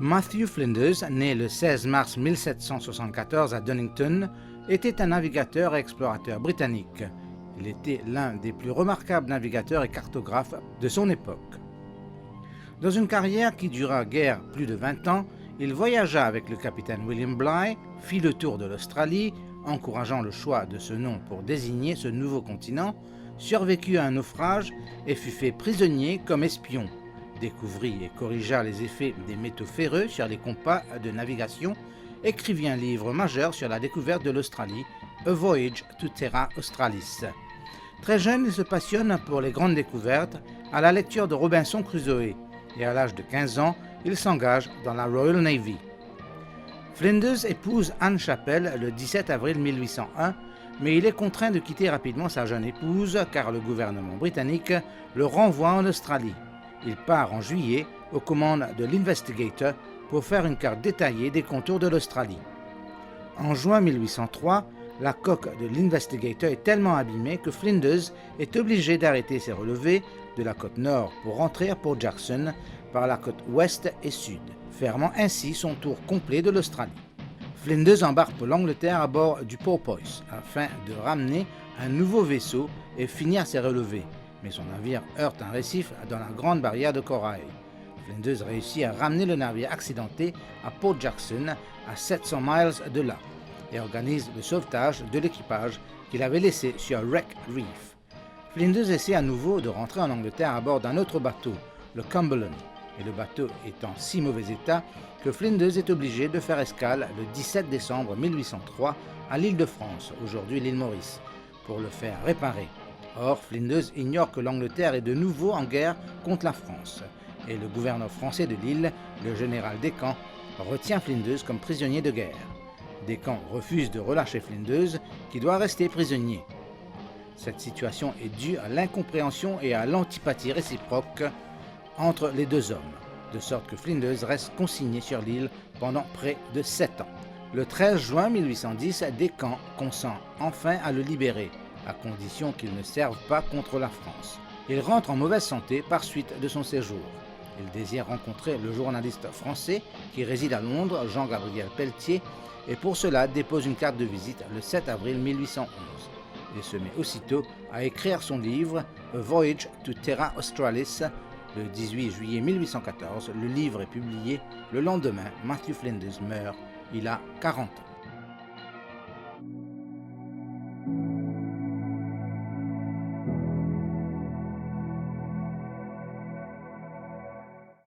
Matthew Flinders, né le 16 mars 1774 à Dunnington, était un navigateur et explorateur britannique. Il était l'un des plus remarquables navigateurs et cartographes de son époque. Dans une carrière qui dura guère plus de 20 ans, il voyagea avec le capitaine William Bligh, fit le tour de l'Australie, encourageant le choix de ce nom pour désigner ce nouveau continent, survécut à un naufrage et fut fait prisonnier comme espion, découvrit et corrigea les effets des métaux ferreux sur les compas de navigation, écrivit un livre majeur sur la découverte de l'Australie, A Voyage to Terra Australis. Très jeune, il se passionne pour les grandes découvertes à la lecture de Robinson Crusoe et à l'âge de 15 ans, il s'engage dans la Royal Navy. Flinders épouse Anne Chappell le 17 avril 1801, mais il est contraint de quitter rapidement sa jeune épouse car le gouvernement britannique le renvoie en Australie. Il part en juillet aux commandes de l'Investigator pour faire une carte détaillée des contours de l'Australie. En juin 1803, la coque de l'Investigator est tellement abîmée que Flinders est obligé d'arrêter ses relevés de la côte nord pour rentrer à Port Jackson par la côte ouest et sud, fermant ainsi son tour complet de l'Australie. Flinders embarque pour l'Angleterre à bord du Porpoise afin de ramener un nouveau vaisseau et finir ses relevés, mais son navire heurte un récif dans la grande barrière de corail. Flinders réussit à ramener le navire accidenté à Port Jackson, à 700 miles de là, et organise le sauvetage de l'équipage qu'il avait laissé sur Wreck Reef. Flinders essaie à nouveau de rentrer en Angleterre à bord d'un autre bateau, le Cumberland, et le bateau est en si mauvais état que Flinders est obligé de faire escale le 17 décembre 1803 à l'île de France, aujourd'hui l'île Maurice, pour le faire réparer. Or, Flinders ignore que l'Angleterre est de nouveau en guerre contre la France, et le gouverneur français de l'île, le général Descamps, retient Flinders comme prisonnier de guerre. Descamps refuse de relâcher Flinders, qui doit rester prisonnier. Cette situation est due à l'incompréhension et à l'antipathie réciproque entre les deux hommes, de sorte que Flinders reste consigné sur l'île pendant près de 7 ans. Le 13 juin 1810, Descamps consent enfin à le libérer, à condition qu'il ne serve pas contre la France. Il rentre en mauvaise santé par suite de son séjour. Il désire rencontrer le journaliste français qui réside à Londres, Jean-Gabriel Pelletier, et pour cela dépose une carte de visite le 7 avril 1811. Il se met aussitôt à écrire son livre A Voyage to Terra Australis. Le 18 juillet 1814, le livre est publié. Le lendemain, Matthew Flinders meurt. Il a 40 ans.